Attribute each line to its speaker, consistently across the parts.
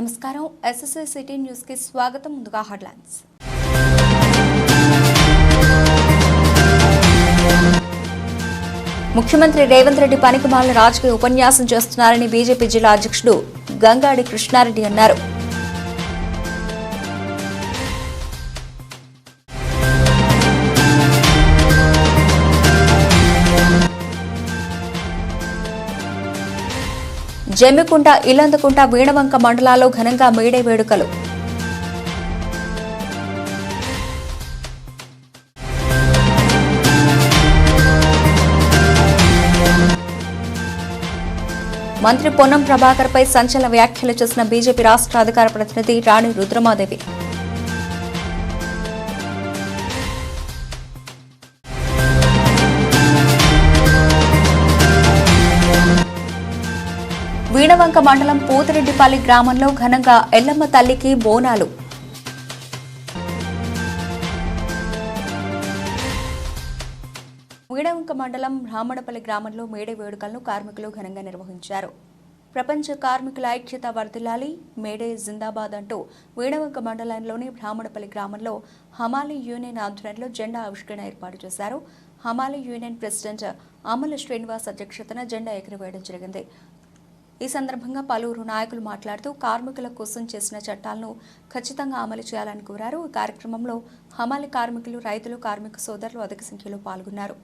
Speaker 1: నమస్కారం SSA city news కి స్వాగతం. ముందుగా హెడ్లైన్స్. ముఖ్యమంత్రి రేవంత్ రెడ్డి పనికిమాలిన రాజకీయ ఉపన్యాసం చేస్తున్నారని బీజేపీ జిల్లా అధ్యక్షుడు గంగాడి కృష్ణారెడ్డి అన్నారు. జమ్మికుంట, ఇల్లందుకుంట, వీణవంక మండలాల్లో ఘనంగా మేడే వేడుకలు. మంత్రి పొన్నం ప్రభాకర్ పై సంచలన వ్యాఖ్యలు చేసిన బీజేపీ రాష్ట్ర అధికార ప్రతినిధి రాణి రుద్రమాదేవి. వీణవంక మండలం పూతిరెడ్డిపల్లి గ్రామంలో ఘనంగా ఎల్లమ్మ తల్లికి బోనాలు. వీణవంక మండలం బ్రాహ్మణపల్లి గ్రామంలో మేడే వేడుకలను కార్మికులు ఘనంగా నిర్వహించారు. ప్రపంచ కార్మికుల ఐక్యత వర్ధిల్లాలి, మేడే జిందాబాద్ అంటూ వీణవంక మండలంలోని బ్రాహ్మణపల్లి గ్రామంలో హమాలీ యూనియన్ ఆధ్వర్యంలో జెండా ఆవిష్కరణ ఏర్పాటు చేశారు. హమాలీ యూనియన్ ప్రెసిడెంట్ అమల శ్రీనివాస్ అధ్యక్షతన జెండా ఎగురవేయడం జరిగింది. ఈ సందర్భంగా పలువురు నాయకులు మాట్లాడుతూ కార్మికుల కోసం చేసిన చట్టాలను ఖచ్చితంగా అమలు చేయాలని కోరారు. ఈ కార్యక్రమంలో హమాలి కార్మికులు, రైతులు, కార్మిక సోదరులు అధిక సంఖ్యలో పాల్గొన్నారు.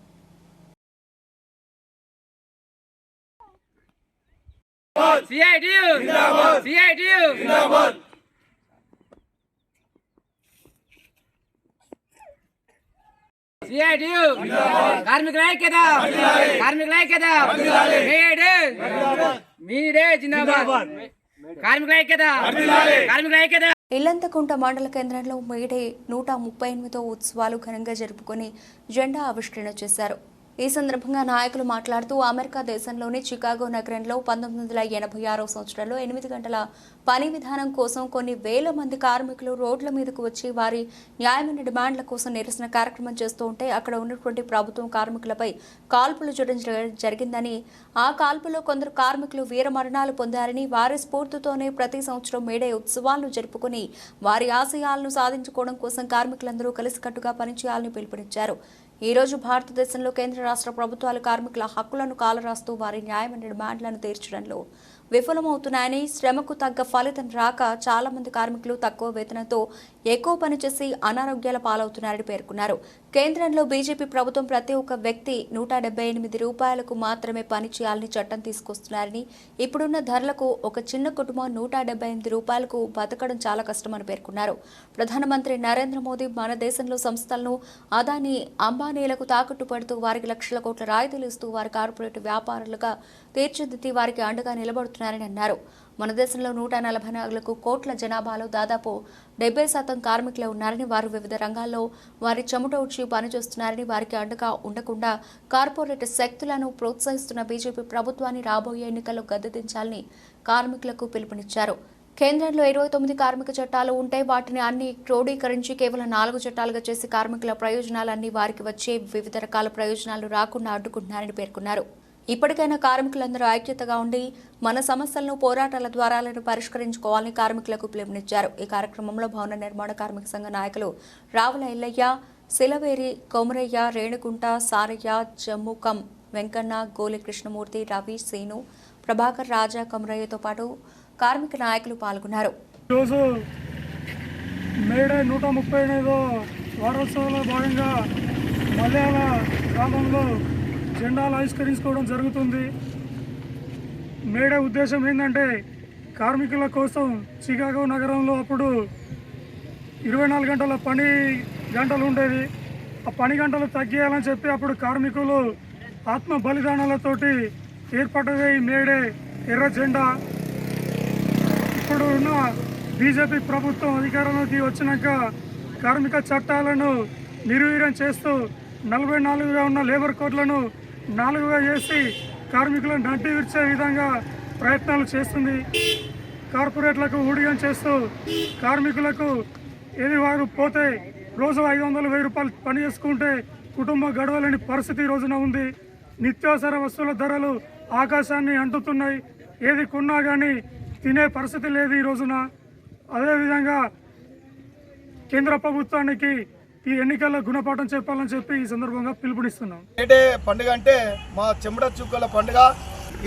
Speaker 1: ఇల్లంతకుంట మండల కేంద్రంలో మేడే 138వ ఉత్సవాలు ఘనంగా జరుపుకొని జెండా ఆవిష్కరణ చేశారు. ఈ సందర్భంగా నాయకులు మాట్లాడుతూ అమెరికా దేశంలోని చికాగో నగరంలో 1986వ సంవత్సరంలో 8 గంటల పని విధానం కోసం కొన్ని వేల మంది కార్మికులు రోడ్ల మీదకు వచ్చి వారి న్యాయమైన డిమాండ్ల కోసం నిరసన కార్యక్రమం చేస్తూ ఉంటే అక్కడ ఉన్నటువంటి ప్రభుత్వం కార్మికులపై కాల్పులు చేయడం జరిగిందని, ఆ కాల్పులో కొందరు కార్మికులు వీరమరణాలు పొందారని, వారి స్ఫూర్తితోనే ప్రతి సంవత్సరం మేడే ఉత్సవాలను జరుపుకుని వారి ఆశయాలను సాధించుకోవడం కోసం కార్మికులందరూ కలిసికట్టుగా పనిచేయాలని పిలుపునిచ్చారు. ఈ రోజు భారతదేశంలో కేంద్ర రాష్ట్ర ప్రభుత్వాలు కార్మికుల హక్కులను కాలరాస్తూ వారి న్యాయమైన డిమాండ్లను తీర్చడంలో విఫలమవుతున్నాయని, శ్రమకు తగ్గ ఫలితం రాక చాలా మంది కార్మికులు తక్కువ వేతనంతో ఎక్కువ పనిచేసి అనారోగ్యాల పాలవుతున్నారని పేర్కొన్నారు. కేంద్రంలో బీజేపీ ప్రభుత్వం ప్రతి ఒక్క వ్యక్తి 178 రూపాయలకు మాత్రమే పని చేయాలని చట్టం తీసుకొస్తున్నారని, ఇప్పుడున్న ధరలకు ఒక చిన్న కుటుంబం 178 రూపాయలకు బతకడం చాలా కష్టమని పేర్కొన్నారు. ప్రధానమంత్రి నరేంద్ర మోదీ మన దేశంలో సంస్థలను అదానీ, అంబానీలకు తాకట్టు పెడుతూ వారికి లక్షల కోట్ల రాయితీలు ఇస్తూ వారి కార్పొరేట్ వ్యాపారులుగా తీర్చిదిద్ది వారికి అండగా నిలబడుతున్నారని అన్నారు. మన దేశంలో 144 కోట్ల జనాభాలో దాదాపు 70% కార్మికులే ఉన్నారని, వారు వివిధ రంగాల్లో వారి చెమట ఉడ్చి పనిచేస్తున్నారని, వారికి అండగా ఉండకుండా కార్పొరేట్ శక్తులను ప్రోత్సహిస్తున్న బీజేపీ ప్రభుత్వాన్ని రాబోయే ఎన్నికల్లో గద్దెదించాలని కార్మికులకు పిలుపునిచ్చారు. కేంద్రంలో 29 కార్మిక చట్టాలు ఉంటే వాటిని అన్ని క్రోడీకరించి కేవలం 4 చట్టాలుగా చేసి కార్మికుల ప్రయోజనాలన్నీ వారికి వచ్చే వివిధ రకాల ప్రయోజనాలు రాకుండా అడ్డుకుంటున్నారని పేర్కొన్నారు. ఇప్పటికైనా కార్మికులందరూ ఐక్యతగా ఉండి మన సమస్యలను పోరాటాల ద్వారాలను పరిష్కరించుకోవాలని కార్మికులకు పిలుపునిచ్చారు. ఈ కార్యక్రమంలో భవన నిర్మాణ కార్మిక సంఘ నాయకులు రావుల ఎల్లయ్య, సిలవేరి, కొమరయ్య, రేణుగుంట, సారయ్య, జమ్ముకం వెంకన్న, గోలి కృష్ణమూర్తి, రవి, సీను, ప్రభాకర్, రాజా, కొమరయ్యతో పాటు కార్మిక నాయకులు పాల్గొన్నారు.
Speaker 2: ఈరోజు మేడే 138వ వారోత్సవంలో భాగంగా మలయాళ గ్రామంలో జెండాలు ఆవిష్కరించుకోవడం జరుగుతుంది. మేడే ఉద్దేశం ఏంటంటే కార్మికుల కోసం చికాగో నగరంలో అప్పుడు 24 గంటల పని గంటలు ఉండేది. ఆ పని గంటలు తగ్గియాలని చెప్పి అప్పుడు కార్మికులు ఆత్మ బలిదానాలతోటి ఏర్పడ్డదే ఈ మేడే ఎర్ర జెండా. ఇప్పుడు ఉన్న బీజేపీ ప్రభుత్వం అధికారంలోకి వచ్చినాక కార్మిక చట్టాలను నిర్వీర్యం చేస్తూ 44గా ఉన్న లేబర్ కోడ్లను 4గా చేసి కార్మికులను నడ్డి విరిచే విధంగా ప్రయత్నాలు చేస్తుంది. కార్పొరేట్లకు ఊడిగం చేస్తూ కార్మికులకు ఏది వారు పోతే రోజు 500-1000 రూపాయలు పని చేసుకుంటే కుటుంబం గడవలేని పరిస్థితి ఈ రోజున ఉంది. నిత్యావసర వస్తువుల ధరలు ఆకాశాన్ని అంటుతున్నాయి. ఏది కొన్నా కానీ తినే పరిస్థితి లేదు ఈ రోజున. అదేవిధంగా కేంద్ర ప్రభుత్వానికి ఈ ఎన్నికల్లో గుణపాఠం చెప్పాలని చెప్పి ఈ సందర్భంగా పిలుపునిస్తున్నాం.
Speaker 3: మేడే పండుగ అంటే మా చెమట చుక్కల పండుగ.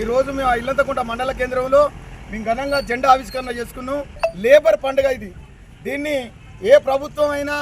Speaker 3: ఈరోజు మేము ఇల్లంతకుంట మండల కేంద్రంలో మేము ఘనంగా జెండా ఆవిష్కరణ చేసుకున్నాం. లేబర్ పండుగ ఇది. దీన్ని ఏ ప్రభుత్వం అయినా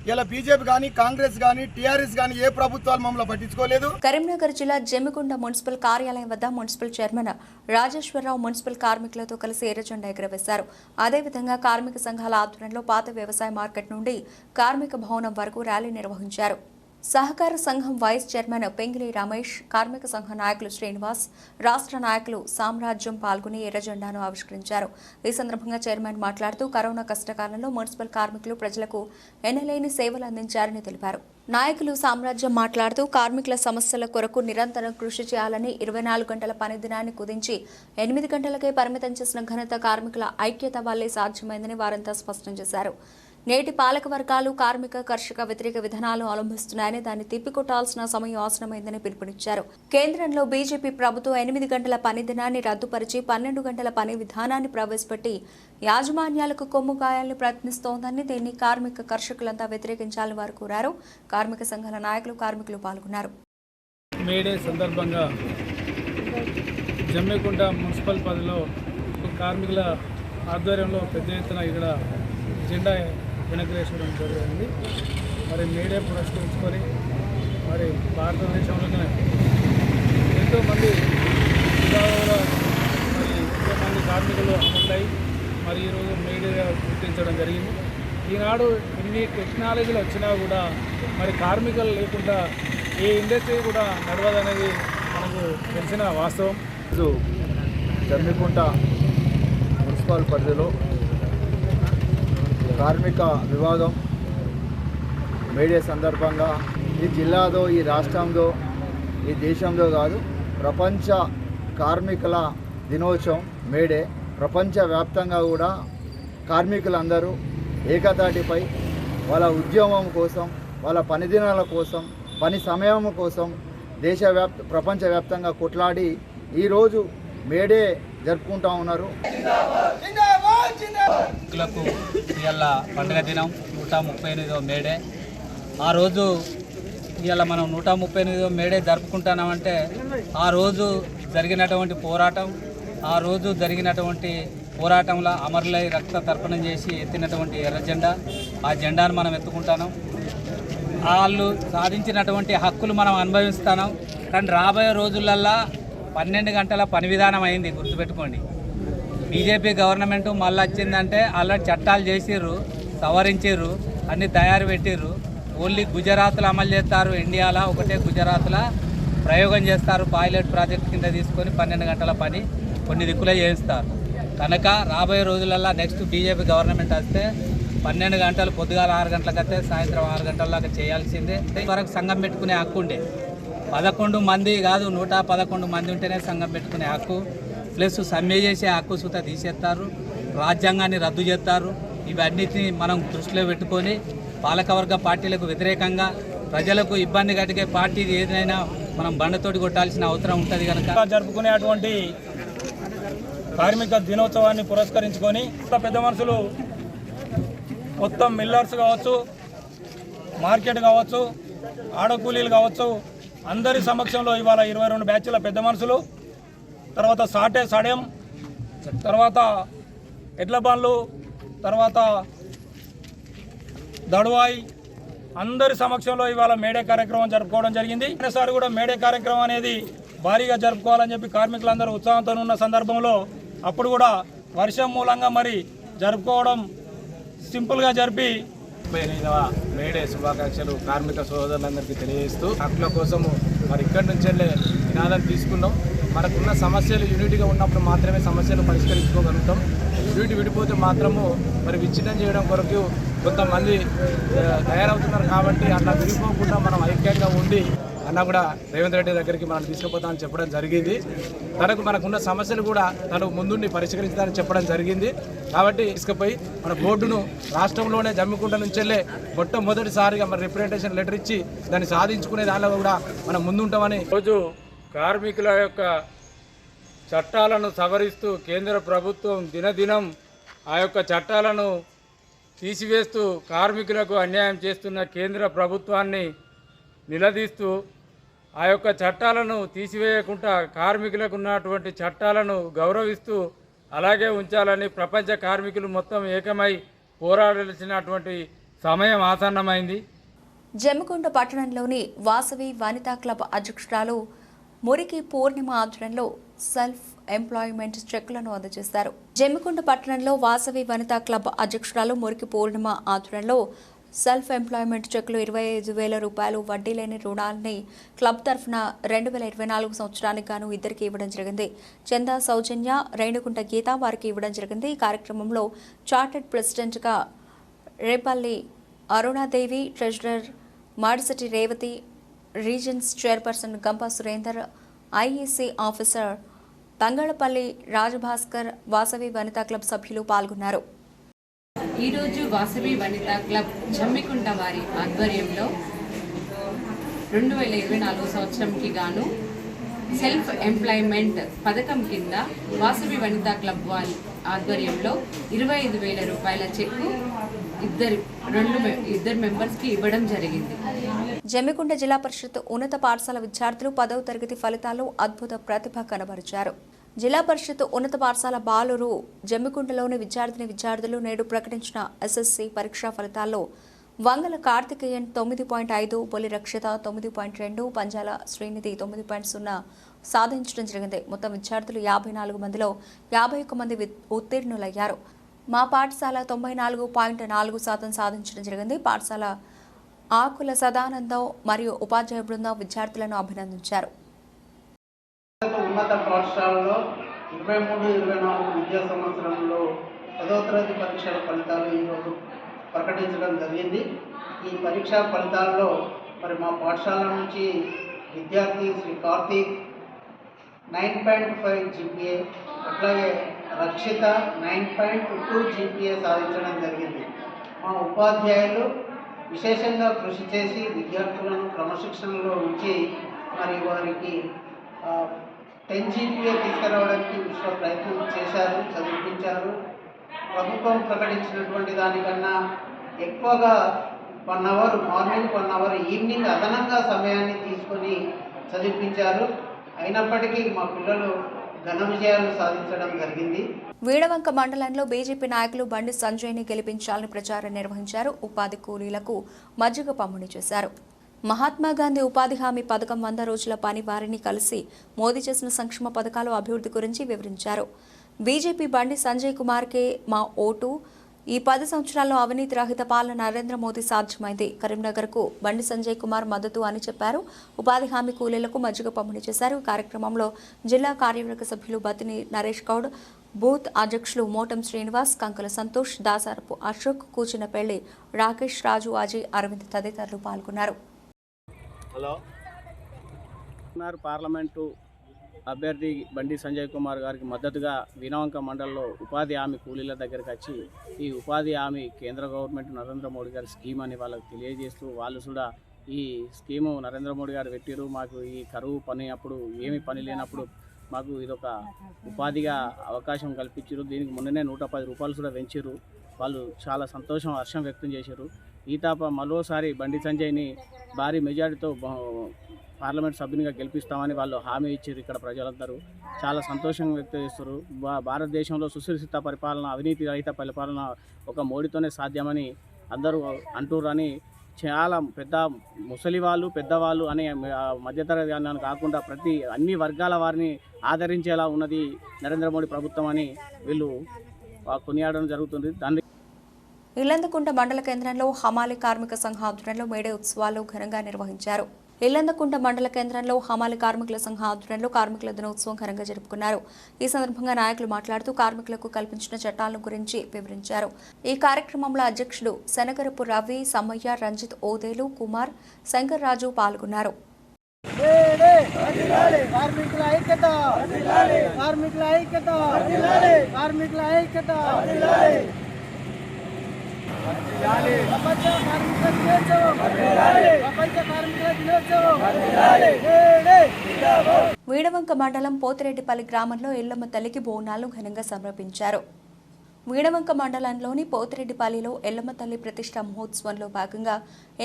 Speaker 3: ఇలా బీజేపీ కానీ కాంగ్రెస్ కానీ టీఆర్ఎస్ కానీ ఏ ప్రభుత్వాలు మమ్మల్ని పట్టించుకోలేదు.
Speaker 1: కరీంనగర్ జిల్లా జమ్మికుంట మున్సిపల్ కార్యాలయం వద్ద మున్సిపల్ చైర్మన్ రాజేశ్వరరావు మున్సిపల్ కార్మికులతో కలిసి ఎర్రజెండా ఎగురవేశారు. అదేవిధంగా కార్మిక సంఘాల ఆధ్వర్యంలో పాత వ్యవసాయ మార్కెట్ నుండి కార్మిక భవనం వరకు ర్యాలీ నిర్వహించారు. సహకార సంఘం వైస్ చైర్మన్ పెంగిలి రమేష్, కార్మిక సంఘ నాయకులు శ్రీనివాస్, రాష్ట్ర నాయకులు సామ్రాజ్యం పాల్గొని ఎర్రజెండాను ఆవిష్కరించారు. ఈ సందర్భంగా చైర్మన్ మాట్లాడుతూ కరోనా కష్టకాలంలో మున్సిపల్ కార్మికులు ప్రజలకు ఎనలేని సేవలు అందించారని తెలిపారు. నాయకులు సామ్రాజ్యం మాట్లాడుతూ కార్మికుల సమస్యల కొరకు నిరంతరం కృషి చేయాలని 24 గంటల పని దినాన్ని కుదించి 8 గంటలకే పరిమితం చేసిన ఘనత కార్మికుల ఐక్యత వల్లే సాధ్యమైందని వారంతా స్పష్టం చేశారు. నేటి పాలక వర్గాలు కార్మిక కర్షక వ్యతిరేక విధానాలు అవలంబిస్తున్నాయని దాన్ని తిప్పికొట్టాల్సిన సమయం ఆసనమైందని పిలుపునిచ్చారు. కేంద్రంలో బీజేపీ ప్రభుత్వం 8 గంటల పని దినాన్ని రద్దుపరిచి 12 గంటల పని విధానాన్ని ప్రవేశపెట్టి యాజమాన్యాలకు కొమ్ము గాయాలను ప్రయత్నిస్తోందని దీన్ని కార్మిక కర్షకులంతా వ్యతిరేకించాలని వారు కోరారు. కార్మిక సంఘాల నాయకులు కార్మికులు పాల్గొన్నారు.
Speaker 4: మేడే సందర్భంగా జమ్మికుంట మున్సిపల్ పరిధిలో కార్మికుల ఆధ్వర్యంలో పెద్ద ఎత్తున ఇక్కడ జెండా వెనకరేశ్వరం జరిగింది. మరి మేడే పురస్కరించుకొని మరి భారతదేశంలోనే ఎంతోమంది విధాలుగా మరి ఎంతోమంది కార్మికులు అమలై మరి ఈరోజు మేడేగా గుర్తించడం జరిగింది. ఈనాడు ఇన్ని టెక్నాలజీలు వచ్చినా కూడా మరి కార్మికులు లేకుండా ఏ ఇండస్ట్రీ కూడా నడవదనేది మనకు తెలిసిన వాస్తవం.
Speaker 5: జమ్మికుంట మున్సిపల్ పరిధిలో కార్మిక విభాగం మేడే సందర్భంగా ఈ జిల్లాలో, ఈ రాష్ట్రంలో, ఈ దేశంలో కాదు ప్రపంచ కార్మికుల దినోత్సవం మేడే. ప్రపంచవ్యాప్తంగా కూడా కార్మికులందరూ ఏకతాటిపై వాళ్ళ ఉద్యమం కోసం, వాళ్ళ పని దినాల కోసం, పని సమయం కోసం ప్రపంచవ్యాప్తంగా కొట్లాడి ఈరోజు మేడే జరుపుకుంటూ ఉన్నారు.
Speaker 6: కార్మికులకు ఇవాళ పండుగ దినం 138వ మేడే. ఆ రోజు ఇవాళ మనం 138వ మేడే జరుపుకుంటున్నామంటే ఆ రోజు జరిగినటువంటి పోరాటంలో అమరులై రక్త తర్పణం చేసి ఎత్తినటువంటి ఎర్ర జెండా, ఆ జెండాను మనం ఎత్తుకుంటున్నాం. వాళ్ళు సాధించినటువంటి హక్కులు మనం అనుభవిస్తున్నాం. కానీ రాబోయే రోజులల్లో 12 గంటల పని విధానం అయింది, గుర్తుపెట్టుకోండి. బీజేపీ గవర్నమెంట్ మళ్ళీ వచ్చిందంటే ఆల్రెడీ చట్టాలు చేసిర్రు, సవరించారు, అన్ని తయారు పెట్టిర్రు. ఓన్లీ గుజరాత్లో అమలు చేస్తారు. ఇండియాలో ఒకటే గుజరాత్లో ప్రయోగం చేస్తారు. పైలట్ ప్రాజెక్ట్ కింద తీసుకొని 12 గంటల పని కొన్ని దిక్కులే చేయిస్తారు. కనుక రాబోయే రోజులలో నెక్స్ట్ బీజేపీ గవర్నమెంట్ వస్తే 12 గంటలు, పొద్దుగాల 6 గంటలకు వస్తే సాయంత్రం 6 గంటల దాకా చేయాల్సిందే. వరకు సంఘం పెట్టుకునే హక్కు ఉండే 11 మంది కాదు, 111 మంది ఉంటేనే సంఘం పెట్టుకునే హక్కు, ప్లస్ సమ్మె చేసే హక్కు సుత తీసేస్తారు, రాజ్యాంగాన్ని రద్దు చేస్తారు. ఇవన్నిటిని మనం దృష్టిలో పెట్టుకొని పాలకవర్గ పార్టీలకు వ్యతిరేకంగా ప్రజలకు ఇబ్బంది కలిగే పార్టీ ఏదైనా మనం బండతోటి కొట్టాల్సిన అవసరం ఉంటుంది. కనుక
Speaker 2: జరుపుకునేటువంటి కార్మిక దినోత్సవాన్ని పురస్కరించుకొని పెద్ద మనుషులు మొత్తం మిల్లర్స్ కావచ్చు, మార్కెట్ కావచ్చు, ఆడకూలీలు కావచ్చు, అందరి సమక్షంలో ఇవాళ 22 బ్యాచ్ల పెద్ద మనుషులు, తర్వాత సాటే సడెం, తర్వాత ఎడ్ల బండ్లు, తర్వాత దడువాయి, అందరి సమక్షంలో ఇవాళ మేడే కార్యక్రమం జరుపుకోవడం జరిగింది. ఈసారి కూడా మేడే కార్యక్రమం అనేది భారీగా జరుపుకోవాలని చెప్పి కార్మికులందరూ ఉత్సాహంతో ఉన్న సందర్భంలో అప్పుడు కూడా వర్షం మూలంగా మరి జరుపుకోవడం సింపుల్గా జరిపి
Speaker 4: 38వ మేడే శుభాకాంక్షలు కార్మిక సోదరులందరికీ తెలియజేస్తూ హక్కుల కోసము మరి ఇక్కడి నుంచే నినాదం తీసుకున్నాం. మనకున్న సమస్యలు యూనిటీగా ఉన్నప్పుడు మాత్రమే సమస్యలు పరిష్కరించుకోగలుగుతాం. యూనిటీ విడిపోతే మాత్రము మరి విచ్ఛిన్నం చేయడం కొరకు కొంతమంది తయారవుతున్నారు. కాబట్టి అట్లా విడిపోకుండా మనం ఐక్యంగా ఉండి అన్న కూడా రేవంత్ రెడ్డి దగ్గరికి మనం తీసుకుపోతామని చెప్పడం జరిగింది. మనకున్న సమస్యలు కూడా తను ముందుండి పరిష్కరించాలని చెప్పడం జరిగింది. కాబట్టి తీసుకుపోయి మన బోర్డును రాష్ట్రంలోనే జమ్మికుంట నుంచెల్లే మొట్టమొదటిసారిగా మరి రిప్రజెంటేషన్ లెటర్ ఇచ్చి దాన్ని సాధించుకునే దానిలో కూడా మనం ముందుంటామని
Speaker 2: రోజు కార్మికుల యొక్క
Speaker 4: చట్టాలను సవరిస్తూ కేంద్ర ప్రభుత్వం దినదినం ఆ యొక్క చట్టాలను తీసివేస్తూ కార్మికులకు అన్యాయం చేస్తున్న కేంద్ర ప్రభుత్వాన్ని నిలదీస్తూ ఆ యొక్క చట్టాలను తీసివేయకుండా కార్మికులకు ఉన్నటువంటి చట్టాలను గౌరవిస్తూ అలాగే ఉంచాలని ప్రపంచ కార్మికులు మొత్తం ఏకమై పోరాడాల్సినటువంటి సమయం ఆసన్నమైంది.
Speaker 1: జమ్మికుంట పట్టణంలోని వాసవి వనితా క్లబ్ అధ్యక్షురాలు మురికి పూర్ణిమ ఆధ్వర్యంలో సెల్ఫ్ ఎంప్లాయ్మెంట్ చెక్కులను అందజేశారు. జమ్మికుంట పట్టణంలో వాసవి వనితా క్లబ్ అధ్యక్షురాలు మురికి పూర్ణిమ ఆధ్వర్యంలో సెల్ఫ్ ఎంప్లాయ్మెంట్ చెక్కులు 25,000 రూపాయలు వడ్డీ లేని రుణాలని క్లబ్ తరఫున 2024 సంవత్సరానికి గాను ఇద్దరికి ఇవ్వడం జరిగింది. చందా సౌజన్య, రేణుకుంట గీత వారికి ఇవ్వడం జరిగింది. ఈ కార్యక్రమంలో చార్టెడ్ ప్రెసిడెంట్గా Repalli Arunadevi, treasurer Madisetti Revathi, regions chairperson Gampa Surender, IEC officer Thangallapalli Rajabhaskar, Vasavi Vanitha club సభ్యులు పాల్గొన్నారు.
Speaker 7: ఈరోజు వాసవి వనితా క్లబ్ జమ్మికుంట వారి ఆధ్వర్యంలో 2024 సంవత్సరంకి గాను సెల్ఫ్ ఎంప్లాయ్మెంట్ పథకం కింద వాసవి వనితా క్లబ్ వారి ఆధ్వర్యంలో 25,000 రూపాయల చెక్కు ఇద్దరు మెంబర్స్కి ఇవ్వడం జరిగింది.
Speaker 1: జమ్మికుంట జిల్లా పరిషత్ ఉన్నత పాఠశాల విద్యార్థులు 10వ తరగతి ఫలితాల్లో అద్భుత ప్రతిభ కనబరిచారు. జిల్లా పరిషత్ ఉన్నత పాఠశాల బాలురు జమ్మికుంటలోని విద్యార్థులు నేడు ప్రకటించిన ఎస్ఎస్సి పరీక్షా ఫలితాల్లో వంగల కార్తికేయన్ 9.5, బొలి రక్షిత 9.2, పంజాల శ్రీనిధి 9.0 సాధించడం జరిగింది. మొత్తం విద్యార్థులు 54 మందిలో 51 మంది ఉత్తీర్ణులయ్యారు. మా పాఠశాల 94.4% సాధించడం జరిగింది. పాఠశాల ఆకుల సదానందం మరియు ఉపాధ్యాయ బృందం విద్యార్థులను అభినందించారు.
Speaker 8: ఉన్నత పాఠశాలలో 23-24 విద్యా సంవత్సరంలో 10వ తరగతి పరీక్షల ఫలితాలు ఈరోజు ప్రకటించడం జరిగింది. ఈ పరీక్షా ఫలితాల్లో మరి మా పాఠశాల నుంచి విద్యార్థి శ్రీ కార్తీక్ 9.5 GPA, అట్లాగే రక్షిత 9.2 GPA సాధించడం జరిగింది. మా ఉపాధ్యాయులు విశేషంగా కృషి చేసి విద్యార్థులను క్రమశిక్షణలో ఉంచి మరి వారికి 10 GPA తీసుకురావడానికి విశ్వ ప్రయత్నం చేశారు, చదివించారు. ప్రభుత్వం ప్రకటించినటువంటి దానికన్నా ఎక్కువగా 1 అవర్ మార్నింగ్, 1 అవర్ ఈవినింగ్ అదనంగా సమయాన్ని తీసుకొని చదివించారు. అయినప్పటికీ మా పిల్లలు ఘన విజయాలు సాధించడం జరిగింది.
Speaker 1: వీడవంక మండలంలో బీజేపీ నాయకులు బండి సంజయ్ని గెలిపించాలని ప్రచారం నిర్వహించారు. ఉపాధి కూలీలకు మజ్జిగ పంపిణీ చేశారు. మహాత్మాగాంధీ ఉపాధి హామీ పథకం 100 రోజుల పని వారిని కలిసి మోదీ చేసిన సంక్షేమ పథకాలు, అభివృద్ధి గురించి వివరించారు. బీజేపీ బండి సంజయ్ కుమార్కే మా ఓటు. ఈ 10 సంవత్సరాల్లో అవినీతి రహిత పాలన నరేంద్ర మోదీ సాధ్యమైంది. కరీంనగర్కు బండి సంజయ్ కుమార్ మద్దతు అని చెప్పారు. ఉపాధి హామీ కూలీలకు మజ్జిగ పంపిణీ చేశారు. కార్యక్రమంలో జిల్లా కార్యవర్గ సభ్యులు బతిని నరేష్ గౌడ్, బూత్ అధ్యక్షులు మోటం శ్రీనివాస్, కంకుల సంతోష్, దాసారపు అశోక్, కూచినపల్లి రాకేష్, రాజు, అజయ్, అరవింద్ తదితరులు పాల్గొన్నారు.
Speaker 9: పార్లమెంటు అభ్యర్థి బండి సంజయ్ కుమార్ గారికి మద్దతుగా వీణవంక మండలంలో ఉపాధి హామీ కూలీల దగ్గరికి వచ్చి ఈ ఉపాధి హామీ కేంద్ర గవర్నమెంట్ నరేంద్ర మోడీ గారి స్కీమ్ అని వాళ్ళకి తెలియజేస్తూ వాళ్ళు కూడా ఈ స్కీము నరేంద్ర మోడీ గారు పెట్టారు, మాకు ఈ కరువు పని అప్పుడు ఏమి పని లేనప్పుడు మాకు ఇదొక ఉపాధిగా అవకాశం కల్పించారు. దీనికి మొన్ననే 110 రూపాయలు కూడా పెంచారు. వాళ్ళు చాలా సంతోషం, హర్షం వ్యక్తం చేశారు. ఈ తాప మరోసారి బండి సంజయ్ని భారీ మెజారిటీతో పార్లమెంట్ సభ్యునిగా గెలిపిస్తామని వాళ్ళు హామీ ఇచ్చారు. ఇక్కడ ప్రజలందరూ చాలా సంతోషంగా వ్యక్తం చేస్తారు. భారతదేశంలో సుశిక్షిత పరిపాలన, అవినీతి రహిత పరిపాలన ఒక మోడీతోనే సాధ్యమని అందరూ అంటుర్రని చాలా పెద్ద ముసలి వాళ్ళు, పెద్దవాళ్ళు అనే మధ్యతరగతి అని కాకుండా అన్ని వర్గాల వారిని ఆదరించేలా ఉన్నది నరేంద్ర మోడీ ప్రభుత్వం అని వీళ్ళు కొనియాడడం జరుగుతుంది. దాన్ని
Speaker 1: ఇల్లందకుంట మండల కేంద్రంలో హమాలి కార్మిక సంఘ ఆధ్వర్యంలో మేడే ఉత్సవాలు ఘనంగా నిర్వహించారు. ఇల్లందకుంట మండల కేంద్రంలో హమాలి కార్మికుల సంఘ ఆధ్వర్యంలో కార్మికుల దినోత్సవం ఘనంగా జరుపుకున్నారు. ఈ సందర్భంగా నాయకులు మాట్లాడుతూ కార్మికులకు కల్పించిన చట్టాల గురించి వివరించారు. ఈ కార్యక్రమంలో అధ్యక్షుడు శనగరపు రవి, సమ్మయ్య, రంజిత్, ఓదేలు, కుమార్, శంకర్ రాజు పాల్గొన్నారు. వీడవంక మండలం పోతిరెడ్డిపల్లి గ్రామంలో ఎల్లమ్మ తల్లికి బోనాలను ఘనంగా సమర్పించారు. వీడవంక మండలంలోని పోతిరెడ్డిపల్లిలో ఎల్లమ్మ తల్లి ప్రతిష్ట మహోత్సవంలో భాగంగా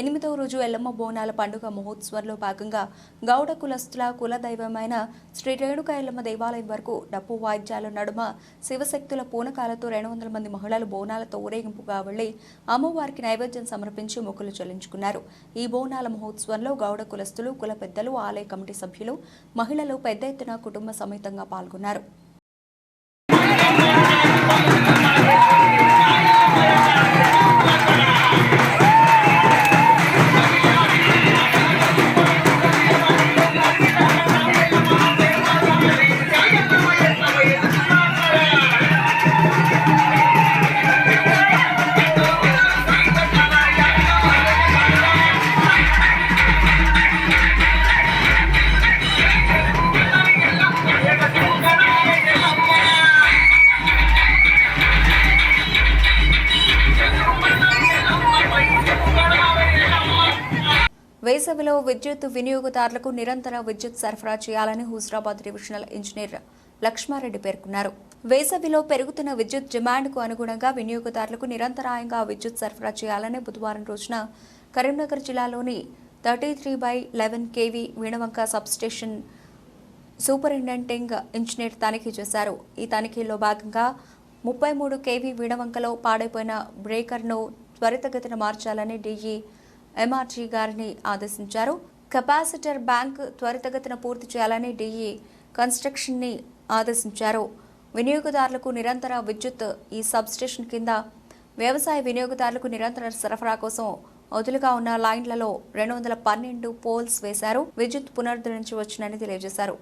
Speaker 1: 8వ రోజు ఎల్లమ్మ బోనాల పండుగ మహోత్సవంలో భాగంగా గౌడ కులస్తుల కులదైవమైన శ్రీ రేణుకా ఎల్లమ్మ దేవాలయం వరకు డప్పు వాయిద్యాల నడుమ శివశక్తుల పూనకాలతో 200 మంది మహిళలు బోనాలతో ఊరేగింపుగా వెళ్లి అమ్మవారికి నైవేద్యం సమర్పించి మొక్కులు చెల్లించుకున్నారు. ఈ బోనాల మహోత్సవంలో గౌడ కులస్తులు, కుల పెద్దలు, ఆలయ కమిటీ సభ్యులు, మహిళలు పెద్ద ఎత్తున కుటుంబ సమేతంగా పాల్గొన్నారు. వేసవిలో విద్యుత్ వినియోగదారులకు నిరంతర విద్యుత్ సరఫరా చేయాలని హుజరాబాద్ డివిజనల్ ఇంజనీర్ లక్ష్మారెడ్డి పేర్కొన్నారు. వేసవిలో పెరుగుతున్న విద్యుత్ డిమాండ్కు అనుగుణంగా వినియోగదారులకు నిరంతరాయంగా విద్యుత్ సరఫరా చేయాలని బుధవారం రోజున కరీంనగర్ జిల్లాలోని 33/11 kV Veenavanka substation superintending engineer తనిఖీ చేశారు. ఈ తనిఖీలో భాగంగా 33 kV వీణవంకలో పాడైపోయిన బ్రేకర్ను త్వరితగతిన మార్చాలని డీఈ ఎంఆర్జీ గారిని ఆదేశించారు. కెపాసిటర్ బ్యాంక్ త్వరితగతిన పూర్తి చేయాలని డీఈ కన్స్ట్రక్షన్ని ఆదేశించారు. వినియోగదారులకు నిరంతర విద్యుత్ ఈ సబ్స్టేషన్ కింద వ్యవసాయ వినియోగదారులకు నిరంతర సరఫరా కోసం వదులుగా ఉన్న లైన్లలో 212 పోల్స్ వేశారు. విద్యుత్ పునరుద్ధరించవచ్చునని తెలియజేశారు.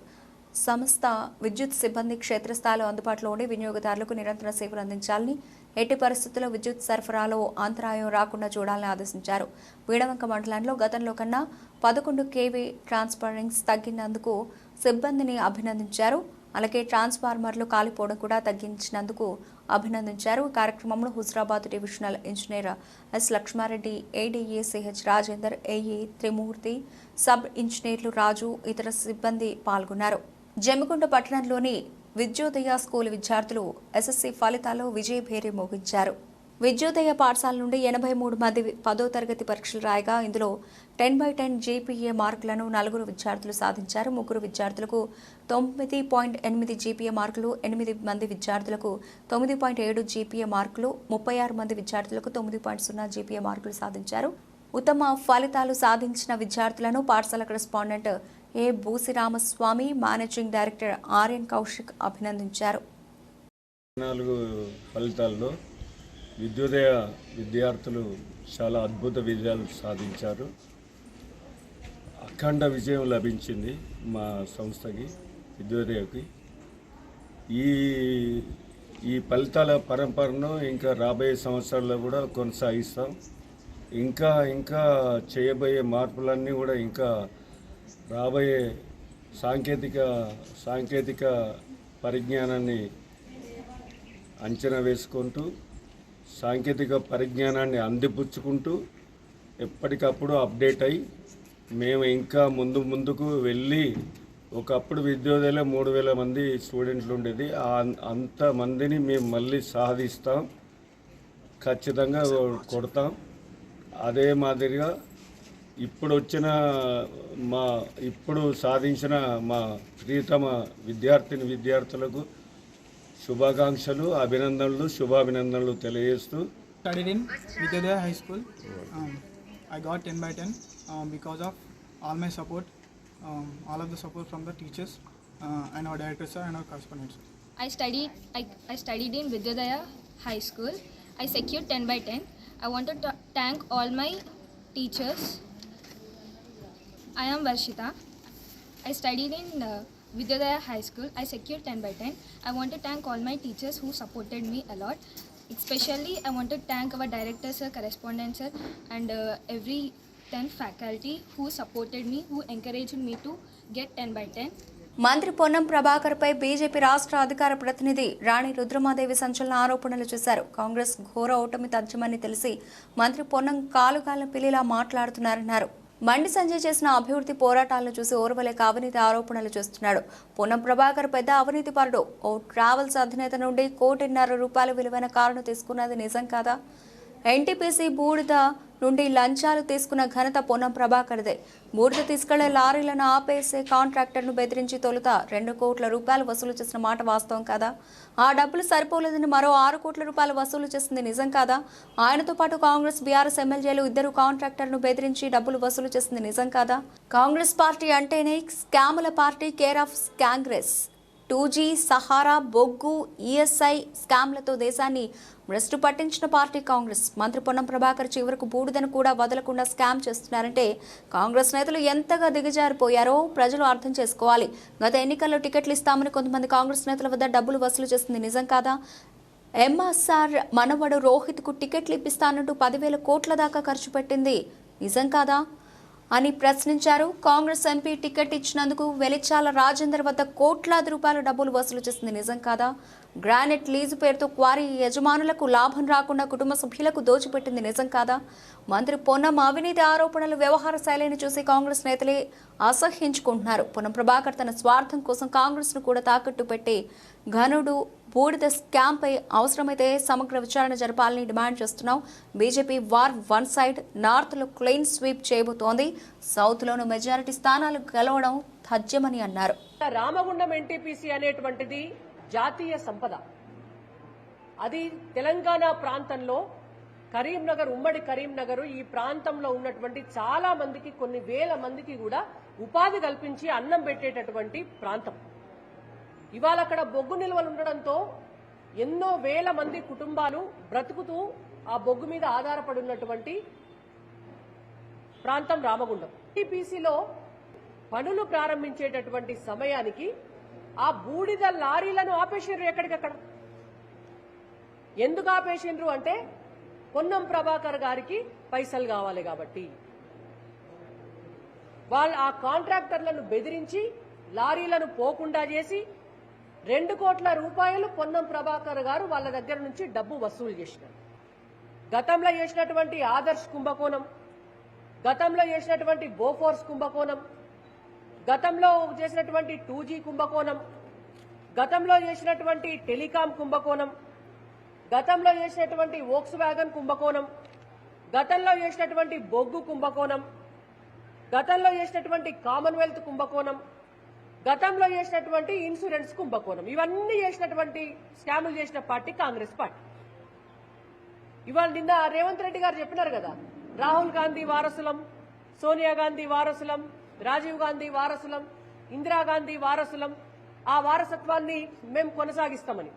Speaker 1: సంస్థ విద్యుత్ సిబ్బంది క్షేత్రస్థాయిలో అందుబాటులో ఉండి వినియోగదారులకు నిరంతర సేవలు అందించాలని, ఎట్టి పరిస్థితుల్లో విద్యుత్ సరఫరాలో అంతరాయం రాకుండా చూడాలని ఆదేశించారు. వీడవంక మండలంలో గతంలో కన్నా 11 kV ట్రాన్స్ఫార్మర్స్ తగ్గినందుకు సిబ్బందిని అభినందించారు. అలాగే ట్రాన్స్ఫార్మర్లు కాలిపోవడం కూడా తగ్గించినందుకు అభినందించారు. ఈ కార్యక్రమంలో Huzurabad divisional engineer S Lakshmareddy, ADA CH Rajender, AE Trimurthi, sub ఇంజనీర్లు రాజు, ఇతర సిబ్బంది పాల్గొన్నారు. జమ్మికుంట పట్టణంలోని విద్యోదయ స్కూల్ విద్యార్థులు ఎస్ఎస్సీ ఫలితాల్లో విజయభేరి మోగించారు. విద్యోదయ పాఠశాల నుండి 83 మంది 10వ తరగతి పరీక్షలు రాయగా ఇందులో 10/10 జీపీఏ మార్కులను 4 విద్యార్థులు సాధించారు. 3 విద్యార్థులకు 9.8 జీపీఏ మార్కులు, 8 మంది విద్యార్థులకు 9.7 జీపీఏ మార్కులు, 36 మంది విద్యార్థులకు 9.0 జీపీఏ మార్కులు సాధించారు. ఉత్తమ ఫలితాలు సాధించిన విద్యార్థులను పాఠశాల కరెస్పాండెంట్ ఏ బూసిరామస్వామి, మేనేజింగ్ డైరెక్టర్ ఆర్యన్ కౌశిక్ అభినందించారు.
Speaker 10: 4 ఫలితాల్లో విద్యోదయ విద్యార్థులు చాలా అద్భుత విజయాలు సాధించారు. అఖండ విజయం లభించింది మా సంస్థకి, విద్యోదయకి. ఈ ఫలితాల పరంపరను ఇంకా రాబోయే సంవత్సరాల్లో కూడా కొనసాగిస్తాం. ఇంకా చేయబోయే మార్పులన్నీ కూడా ఇంకా రాబోయే సాంకేతిక పరిజ్ఞానాన్ని అంచనా వేసుకుంటూ, సాంకేతిక పరిజ్ఞానాన్ని అందిపుచ్చుకుంటూ ఎప్పటికప్పుడు అప్డేట్ అయ్యి మేము ఇంకా ముందుకు వెళ్ళి, ఒకప్పుడు విద్యోదయలో 3000 మంది స్టూడెంట్లు ఉండేది, అంతమందిని మేము మళ్ళీ సాధిస్తాం, ఖచ్చితంగా కొడతాం. అదే మాదిరిగా ఇప్పుడు సాధించిన మా ప్రియతమ విద్యార్థులకు శుభాకాంక్షలు, శుభాభినందనలు తెలియజేస్తూ.
Speaker 11: Studied in Vidyodaya High School. I got 10/10 because of all my support, all of the support from the teachers and our director sir and our correspondents.
Speaker 12: I studied in Vidyodaya High School. I secured 10/10. I want to thank all my teachers. I am Varshita. I studied in Vidyodaya High School. I secured 10/10. I want to thank all my teachers who supported me a lot. Especially, I want to thank our director sir, correspondent sir, and every 10 faculty who supported me, who encouraged me to get 10/10.
Speaker 1: మంత్రి Ponnam ప్రభాకర్పై BJP రాష్ట్ర అధికార ప్రతినిధి రాణి రుద్రమాదేవి సంచలన ఆరోపణలు చేశారు. కాంగ్రెస్ ఘోర ఓటమి తథ్యమని తెలిసి మంత్రి పొన్నం కాలుగాలిన పిల్లిలా మాట్లాడుతున్నారన్నారు. బండి సంజయ్ చేసిన అభివృద్ధి పోరాటాలను చూసి ఓర్వలేక అవినీతి ఆరోపణలు చేస్తున్నాడు. పొన్నం ప్రభాకర్ పెద్ద అవినీతి పరుడు. ఓ ట్రావెల్స్ అధినేత నుండి ₹1.5 కోటి విలువైన కారును తీసుకున్నది నిజం కాదా? ఎన్టీపీసీ బూడిద నుండి లంచాలు తీసుకున్న ఘనత పొన్నం ప్రభాకర్దే. బూడిద తీసుకెళ్లే లారీలను ఆపేసే కాంట్రాక్టర్ను బెదిరించి తొలుత ₹2 కోట్ల వసూలు చేసిన మాట వాస్తవం కాదా? ఆ డబ్బులు సరిపోలేదని మరో ₹6 కోట్ల వసూలు చేసింది నిజం కాదా? ఆయనతో పాటు కాంగ్రెస్ బీఆర్ఎస్ ఎమ్మెల్యేలు ఇద్దరు కాంట్రాక్టర్ను బెదిరించి డబ్బులు వసూలు చేసింది నిజం కాదా? కాంగ్రెస్ పార్టీ అంటేనే స్కాముల party, care of Congress. 2G, Sahara, బొగ్గు, ఈఎస్ఐ స్కామ్లతో దేశాన్ని భ్రష్టు పట్టించిన పార్టీ కాంగ్రెస్. మంత్రి పొన్నం ప్రభాకర్ చివరకు బూడిదను కూడా వదలకుండా స్కామ్ చేస్తున్నారంటే కాంగ్రెస్ నేతలు ఎంతగా దిగజారిపోయారో ప్రజలు అర్థం చేసుకోవాలి. గత ఎన్నికల్లో టికెట్లు ఇస్తామని కొంతమంది కాంగ్రెస్ నేతల వద్ద డబ్బులు వసూలు చేసింది నిజం కాదా? ఎంఎస్ఆర్ మనవడు రోహిత్కు టికెట్లు ఇప్పిస్తానంటూ ₹10,000 కోట్ల దాకా ఖర్చు పెట్టింది నిజం కాదా అని ప్రశ్నించారు. కాంగ్రెస్ ఎంపీ టికెట్ ఇచ్చినందుకు వెలిచాల రాజేందర్ వద్ద కోట్లాది రూపాయల డబ్బులు వసూలు చేసింది నిజం కాదా? గ్రానైట్ లీజు పేరుతో క్వారీ యజమానులకు లాభం రాకుండా కుటుంబ సభ్యులకు దోచిపెట్టింది నిజం కాదా? మంత్రి పొన్నం అవినీతి ఆరోపణలు, వ్యవహార శైలిని చూసి కాంగ్రెస్ నేతలే అసహ్యించుకుంటున్నారు. పొన్నం ప్రభాకర్ తన స్వార్థం కోసం కాంగ్రెస్ను కూడా తాకట్టు పెట్టి ఘనుడు. బూడిద స్కామ్పై అవసరమైతే సమగ్ర విచారణ జరపాలని డిమాండ్ చేస్తున్నాం. BJP war one side. నార్త్లో క్లీన్ స్వీప్ చేయబోతోంది. సౌత్లోనూ మెజారిటీ స్థానాలు గెలవడం తథ్యమని అన్నారు.
Speaker 13: రామగుండం ఎన్టీపీసీ అనేటువంటిది జాతీయ సంపద. అది తెలంగాణ ప్రాంతంలో కరీంనగర్, ఉమ్మడి కరీంనగర్, ఈ ప్రాంతంలో ఉన్నటువంటి చాలా మందికి, కొన్ని వేల మందికి కూడా ఉపాధి కల్పించి అన్నం పెట్టేటటువంటి ప్రాంతం. ఇవాళ అక్కడ బొగ్గు నిల్వలు ఉండడంతో ఎన్నో వేల మంది కుటుంబాలు బ్రతుకుతూ ఆ బొగ్గు మీద ఆధారపడి ఉన్నటువంటి ప్రాంతం రామగుండం. టీపీసీలో పనులు ప్రారంభించేటటువంటి సమయానికి ఆ బూడిద లారీలను ఆపేసిండ్రు ఎక్కడికక్కడ. ఎందుకు ఆపేసిండ్రు అంటే పొన్నం ప్రభాకర్ గారికి పైసలు కావాలి కాబట్టి. వాళ్ళు ఆ కాంట్రాక్టర్లను బెదిరించి లారీలను పోకుండా చేసి ₹2 కోట్ల పొన్నం ప్రభాకర్ గారు వాళ్ళ దగ్గర నుంచి డబ్బు వసూలు చేసినారు. గతంలో చేసినటువంటి ఆదర్శ్ కుంభకోణం, గతంలో చేసినటువంటి బోఫోర్స్ కుంభకోణం, గతంలో చేసినటువంటి 2G కుంభకోణం, గతంలో చేసినటువంటి టెలికాం కుంభకోణం, గతంలో చేసినటువంటి వోక్స్ వ్యాగన్ కుంభకోణం, గతంలో చేసినటువంటి బొగ్గు కుంభకోణం, గతంలో చేసినటువంటి కామన్వెల్త్ కుంభకోణం, గతంలో చేసినటువంటి ఇన్సూరెన్స్ కుంభకోణం, ఇవన్నీ చేసినటువంటి స్కాములు చేసిన పార్టీ కాంగ్రెస్ పార్టీ. ఇవాళ నిన్న రేవంత్ రెడ్డి గారు చెప్పినారు కదా, రాహుల్ గాంధీ వారసులం, సోనియా గాంధీ వారసులం, రాజీవ్ గాంధీ వారసులం, ఇందిరాగాంధీ వారసులం, ఆ వారసత్వాన్ని మేము కొనసాగిస్తామని.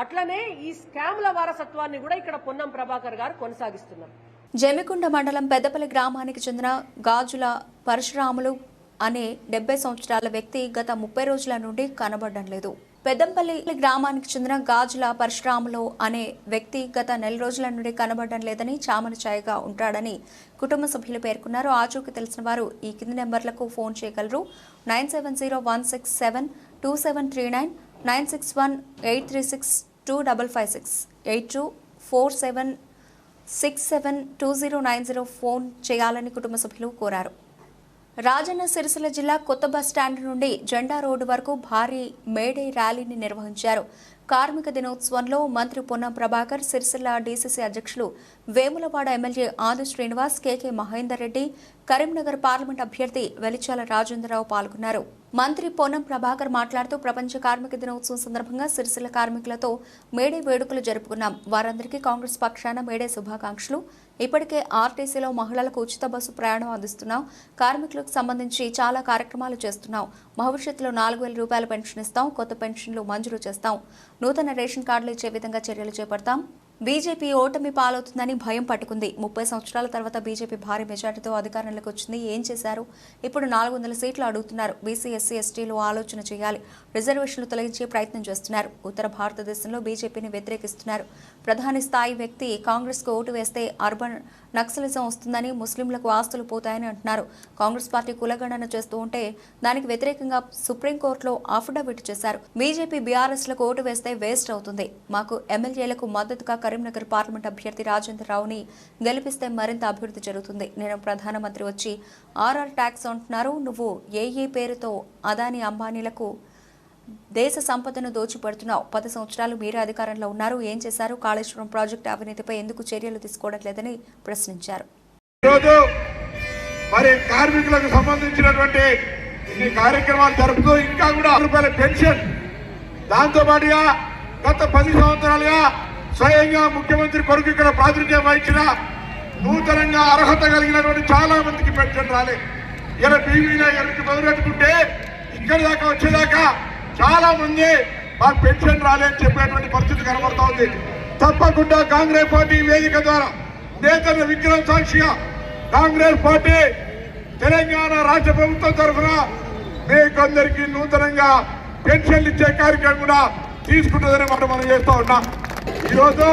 Speaker 13: అట్లనే ఈ స్కామ్ల వారసత్వాన్ని కూడా ఇక్కడ పొన్నం ప్రభాకర్ గారు కొనసాగిస్తున్నారు.
Speaker 1: జమికుండ మండలం పెద్దపల్లి గ్రామానికి చెందిన గాజుల పరశురాములు అనే 70 సంవత్సరాల వ్యక్తి గత 30 రోజుల నుండి కనబడడం లేదు. పెద్దంపల్లి గ్రామానికి చెందిన గాజుల పరశురాములు అనే వ్యక్తి గత 4 రోజుల నుండి కనబడడం లేదని, చామని ఛాయగా ఉంటాడని కుటుంబ సభ్యులు పేర్కొన్నారు. ఆచూకీ తెలిసిన వారు ఈ కింది నెంబర్లకు ఫోన్ చేయగలరు. 9701672739, 9618362556, 8247672090 ఫోన్ చేయాలని కుటుంబ సభ్యులు కోరారు. రాజన్న సిరిసిల్ల జిల్లా కొత్త బస్టాండ్ నుండి జెండా రోడ్డు వరకు భారీ మేడే ర్యాలీని నిర్వహించారు. కార్మిక దినోత్సవంలో మంత్రి పొన్నం ప్రభాకర్, సిరిసిల్ల డీసీసీ అధ్యక్షులు వేములవాడ ఎమ్మెల్యే ఆది శ్రీనివాస్, కేకే మహేందర్ రెడ్డి, కరీంనగర్ పార్లమెంట్ అభ్యర్థి వెలిచాల రాజేంద్రరావు పాల్గొన్నారు. మంత్రి పొన్నం ప్రభాకర్ మాట్లాడుతూ ప్రపంచ కార్మిక దినోత్సవం సందర్భంగా సిరిసిల్ల కార్మికులతో మేడే వేడుకలు జరుపుకున్నాం. వారందరికీ కాంగ్రెస్ పక్షాన మేడే శుభాకాంక్షలు. ఇప్పటికే ఆర్టీసీలో మహిళలకు ఉచిత బస్సు ప్రయాణం అందిస్తున్నాం. కార్మికులకు సంబంధించి చాలా కార్యక్రమాలు చేస్తున్నాం. భవిష్యత్తులో ₹4,000 పెన్షన్ ఇస్తాం. కొత్త పెన్షన్లు మంజూరు చేస్తాం. నూతన రేషన్ కార్డులు ఇచ్చే విధంగా చర్యలు చేపడతాం. బీజేపీ ఓటమి పాలవుతుందని భయం పట్టుకుంది. 30 సంవత్సరాల తర్వాత బీజేపీ భారీ మెజార్టీతో అధికారంలోకి వచ్చింది. ఏం చేశారు? ఇప్పుడు 400 సీట్లు అడుగుతున్నారు. బీసీ, ఎస్సీ, ఎస్టీలు ఆలోచన చేయాలి. రిజర్వేషన్లు తొలగించే ప్రయత్నం చేస్తున్నారు. ఉత్తర భారతదేశంలో బీజేపీని వ్యతిరేకిస్తున్నారు. ప్రధాని స్థాయి వ్యక్తి కాంగ్రెస్కు ఓటు వేస్తే అర్బన్ నక్సలిజం వస్తుందని, ముస్లింలకు ఆస్తులు పోతాయని అంటున్నారు. కాంగ్రెస్ పార్టీ కులగణన చేస్తూ ఉంటే దానికి వ్యతిరేకంగా సుప్రీంకోర్టులో అఫిడవిట్ చేశారు. బీజేపీ, బీఆర్ఎస్లకు ఓటు వేస్తే వేస్ట్ అవుతుంది. మాకు ఎమ్మెల్యేలకు మద్దతుగా కరీంనగర్ పార్లమెంట్ అభ్యర్థి రాజేంద్ర రావుని గెలిపిస్తే మరింత అభివృద్ధి జరుగుతుంది. నేను ప్రధానమంత్రి వచ్చి ఆర్ఆర్ ట్యాక్స్ అంటున్నారు. నువ్వు ఏ పేరుతో అదానీ అంబానీలకు దేశ సంపదను దోచిపెడుతున్నావు. 10 సంవత్సరాలు మీరే అధికారంలో ఉన్నారు. ఏం చేశారు? కాళేశ్వరం ప్రాజెక్టు అవినీతిపై ఎందుకు చర్యలు తీసుకోవడం లేదని ప్రశ్నించారు.
Speaker 14: మరి కార్మికులకు సంబంధించినటువంటి ఇన్ని కార్యక్రమాలు జరుపుతూ ఇంకా కూడా రూపాయల పెన్షన్, దాంతో పాటుగా గత 10 సంవత్సరాలుగా స్వయంగా ముఖ్యమంత్రి కొడుకు ఇక్కడ ప్రాతినిధ్యం వహించిన నూతనంగా అర్హత కలిగినటువంటి చాలా మందికి పెన్షన్ రాలేదు. ఇలా బీవీలో ఎవరికి మొదలెట్టుకుంటే ఇక్కడి దాకా వచ్చేదాకా చాలా మంది మాకు పెన్షన్ రాలేదని చెప్పేటువంటి పరిస్థితి కనబడతా ఉంది. తప్పకుండా కాంగ్రెస్ పార్టీ వేదిక ద్వారా నేతల విగ్రహం సాక్షిగా కాంగ్రెస్ పార్టీ తెలంగాణ రాష్ట్ర ప్రభుత్వం తరఫున మీకందరికీ నూతనంగా పెన్షన్లు ఇచ్చే కార్యక్రమం కూడా తీసుకుంటుందనే మాట మనం చేస్తూ ఉన్నాం. ఈరోజు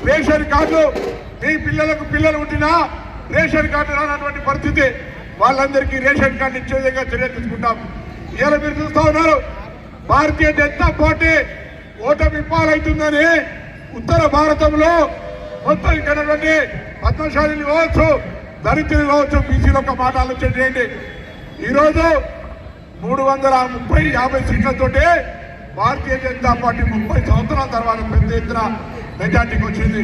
Speaker 14: రేషన్ కార్డు మీ పిల్లలు ఉంటినా రేషన్ కార్డు రానటువంటి పరిస్థితి, వాళ్ళందరికీ రేషన్ కార్డు ఇచ్చే విధంగా చర్య తీసుకుంటాం. ఇలా మీరు చూస్తూ ఉన్నారు, భారతీయ జనతా పార్టీ ఓటమి పాలవుతుందని ఉత్తర భారతంలో మొత్తం ఇక్కడ పద్మశాలిని కావచ్చు, దళితులు కావచ్చు, బీసీలో ఒక మాట ఆలోచన చేయండి. ఈరోజు 330-50 సీట్లతోటి భారతీయ జనతా పార్టీ 30 సంవత్సరాల తర్వాత పెద్ద ఎత్తున మెజార్టీకి వచ్చింది.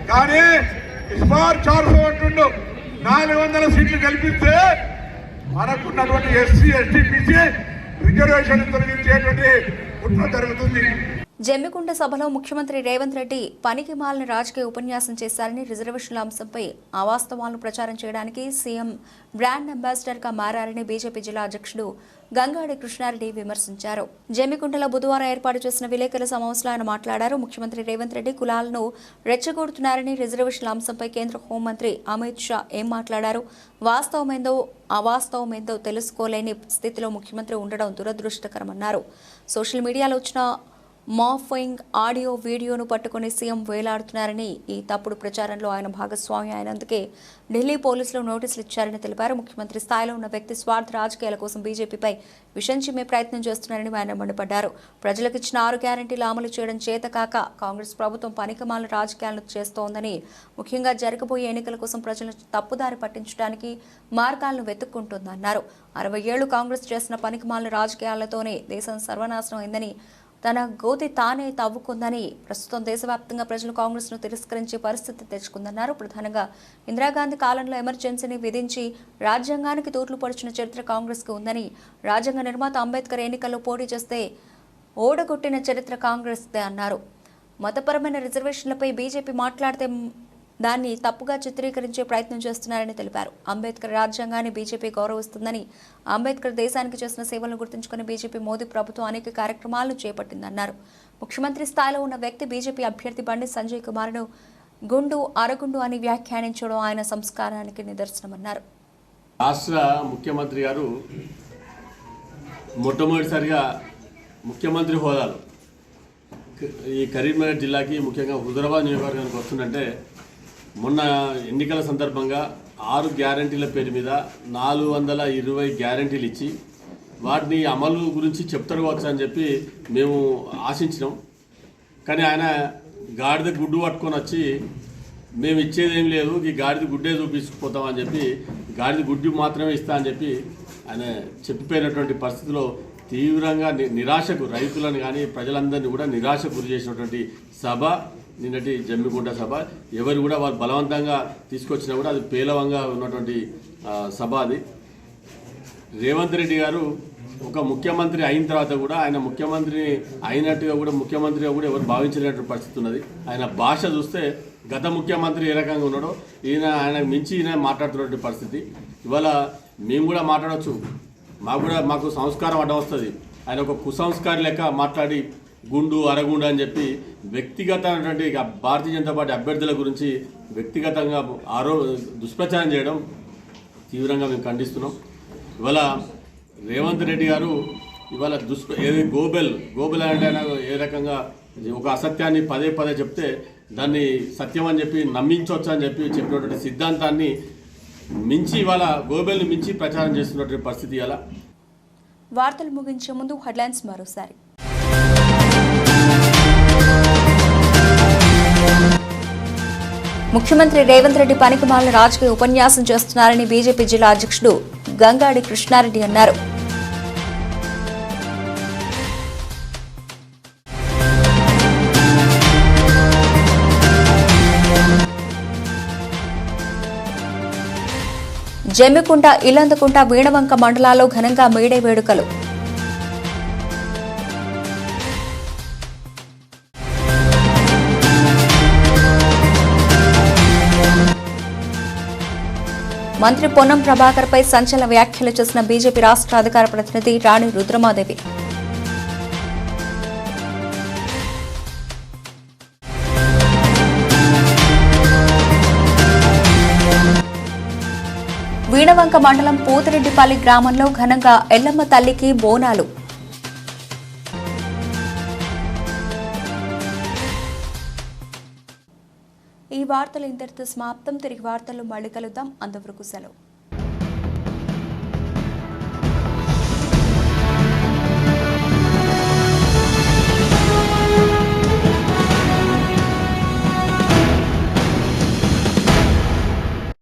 Speaker 14: కానీ ఇస్మార్ 400 అంటుండు, 400 సీట్లు గెలిపిస్తే మనకున్నటువంటి ఎస్సీ, ఎస్టీ, బీసీ రిజర్వేషన్ తొలగించేటువంటి కుట్ర జరుగుతుంది.
Speaker 1: జమ్మికుంట సభలో ముఖ్యమంత్రి రేవంత్ రెడ్డి పనికి మాలిన రాజకీయ ఉపన్యాసం చేశారని, రిజర్వేషన్ల అంశంపై అవాస్తవాలను ప్రచారం చేయడానికి సీఎం బ్రాండ్ అంబాసిడర్గా మారారని బీజేపీ జిల్లా అధ్యక్షుడు గంగాడి కృష్ణారెడ్డి విమర్శించారు. జమ్మికుంటలో బుధవారం ఏర్పాటు చేసిన విలేకరుల సమావేశంలో ఆయన మాట్లాడారు. ముఖ్యమంత్రి రేవంత్ రెడ్డి కులాలను రెచ్చగొడుతున్నారని, రిజర్వేషన్ల అంశంపై కేంద్ర హోంమంత్రి అమిత్ షా ఏం మాట్లాడారు? వాస్తవమేందో అవాస్తవమేందో తెలుసుకోలేని స్థితిలో ముఖ్యమంత్రి ఉండడం దురదృష్టకరమన్నారు. సోషల్ మీడియాలో వచ్చిన మార్ఫింగ్ ఆడియో వీడియోను పట్టుకుని సీఎం వేలాడుతున్నారని, ఈ తప్పుడు ప్రచారంలో ఆయన భాగస్వామి అయినందుకే ఢిల్లీ పోలీసులు నోటీసులు ఇచ్చారని తెలిపారు. ముఖ్యమంత్రి స్థాయిలో ఉన్న వ్యక్తి స్వార్థ రాజకీయాల కోసం బీజేపీపై విషం చిమ్మే ప్రయత్నం చేస్తున్నారని ఆయన మండిపడ్డారు. ప్రజలకు ఇచ్చిన 6 గ్యారెంటీలు అమలు చేయడం చేతకాక కాంగ్రెస్ ప్రభుత్వం పనికిమాలిన రాజకీయాలను చేస్తోందని, ముఖ్యంగా జరగబోయే ఎన్నికల కోసం ప్రజలను తప్పుదారి పట్టించడానికి మార్గాలను వెతుక్కుంటోందన్నారు. 60 ఏళ్లు కాంగ్రెస్ చేసిన పనికిమాలిన రాజకీయాలతోనే దేశం సర్వనాశనం అయిందని, తన గోతి తానే తవ్వుకుందని, ప్రస్తుతం దేశవ్యాప్తంగా ప్రజలు కాంగ్రెస్ను తిరస్కరించే పరిస్థితి తెచ్చుకుందన్నారు. ప్రధానంగా ఇందిరాగాంధీ కాలంలో ఎమర్జెన్సీని విధించి రాజ్యాంగానికి తూట్లు పొడిచిన చరిత్ర కాంగ్రెస్కి ఉందని, రాజ్యాంగ నిర్మాత అంబేద్కర్ ఎన్నికల్లో పోటీ చేస్తే ఓడగొట్టిన చరిత్ర కాంగ్రెస్దే అన్నారు. మతపరమైన రిజర్వేషన్లపై బీజేపీ మాట్లాడితే దాన్ని తప్పుగా చిత్రీకరించే ప్రయత్నం చేస్తున్నారని తెలిపారు. అంబేద్కర్ రాజ్యాంగాన్ని బీజేపీ గౌరవిస్తుందని, అంబేద్కర్ దేశానికి చేసిన సేవలను గుర్తుంచుకుని బీజేపీ మోదీ ప్రభుత్వం అనేక కార్యక్రమాలను చేపట్టిందన్నారు. ముఖ్యమంత్రి స్థాయిలో ఉన్న వ్యక్తి బీజేపీ అభ్యర్థి బండి సంజయ్ కుమార్ను గుండు అరగుండు అని వ్యాఖ్యానించడం ఆయన సంస్కారానికి నిదర్శనమన్నారు.
Speaker 15: రాష్ట్ర ముఖ్యమంత్రి గారు మొట్టమొదటిసారిగా ముఖ్యమంత్రి హోదాలో ఈ కరీంనగర్ జిల్లాకి, ముఖ్యంగా హుజరాబాద్ నియోజకవర్గానికి వస్తుందంటే, మొన్న ఎన్నికల సందర్భంగా 6 గ్యారంటీల పేరు మీద 420 గ్యారంటీలు ఇచ్చి వాటిని అమలు గురించి చెప్తారు కావచ్చు అని చెప్పి మేము ఆశించినాం. కానీ ఆయన గాడిద గుడ్డు పట్టుకొని వచ్చి మేము ఇచ్చేది ఏం లేదు, ఈ గాడిద గుడ్డే చూపించుకుపోతామని చెప్పి గాడిద గుడ్డు మాత్రమే ఇస్తా అని చెప్పి ఆయన చెప్పిపోయినటువంటి పరిస్థితిలో తీవ్రంగా నిరాశకు, రైతులను కానీ ప్రజలందరినీ కూడా నిరాశకు గురి చేసినటువంటి సభ నిన్నటి జమ్మికుంట సభ. ఎవరు కూడా వాళ్ళు బలవంతంగా తీసుకొచ్చినా కూడా అది పేలవంగా ఉన్నటువంటి సభ అది. రేవంత్ రెడ్డి గారు ఒక ముఖ్యమంత్రి అయిన తర్వాత కూడా ఆయన ముఖ్యమంత్రి అయినట్టుగా కూడా ముఖ్యమంత్రిగా కూడా ఎవరు భావించలేనటువంటి పరిస్థితి ఉన్నది. ఆయన భాష చూస్తే గత ముఖ్యమంత్రి ఏ రకంగా ఉన్నాడో ఆయన మించి ఈయన మాట్లాడుతున్నటువంటి పరిస్థితి. ఇవాళ మేము కూడా మాట్లాడవచ్చు, మాకు సంస్కారం అడ్డం వస్తుంది. ఆయన ఒక కుసంస్కారి లెక్క మాట్లాడి గుండు అరగుండు అని చెప్పి వ్యక్తిగతమైనటువంటి భారతీయ జనతా పార్టీ అభ్యర్థుల గురించి వ్యక్తిగతంగా దుష్ప్రచారం చేయడం తీవ్రంగా మేము ఖండిస్తున్నాం. ఇవాళ రేవంత్ రెడ్డి గారు ఇవాళ ఏది గోబెల్ అంటే ఏ రకంగా ఒక అసత్యాన్ని పదే పదే చెప్తే దాన్ని సత్యం అని చెప్పి నమ్మించవచ్చు అని చెప్పినటువంటి సిద్ధాంతాన్ని మించి ఇవాళ గోబెల్ని మించి ప్రచారం చేస్తున్నటువంటి పరిస్థితి ఇలా.
Speaker 1: వార్తలు ముగించే ముందు హెడ్లైన్స్ మరోసారి. ముఖ్యమంత్రి రేవంత్ రెడ్డి పనికిమాలిన రాజకీయ ఉపన్యాసం చేస్తున్నారని బీజేపీ జిల్లా అధ్యక్షుడు గంగాడి కృష్ణారెడ్డి అన్నారు. జమ్మికుంట, ఇల్లందుకుంట, వీణవంక మండలాల్లో ఘనంగా మేడే వేడుకలు. మంత్రి పొన్నం ప్రభాకర్ పై సంచలన వ్యాఖ్యలు చేసిన బీజేపీ రాష్ట్ర అధికార ప్రతినిధి రాణి రుద్రమాదేవి. వీణవంక మండలం పోతిరెడ్డిపల్లి గ్రామంలో ఘనంగా ఎల్లమ్మ తల్లికి బోనాలు. ఈ వార్తలు ఇంతటితో సమాప్తం. తిరిగి వార్తల్లో మళ్ళీ కలుద్దాం. అంతవరకు సెలవు.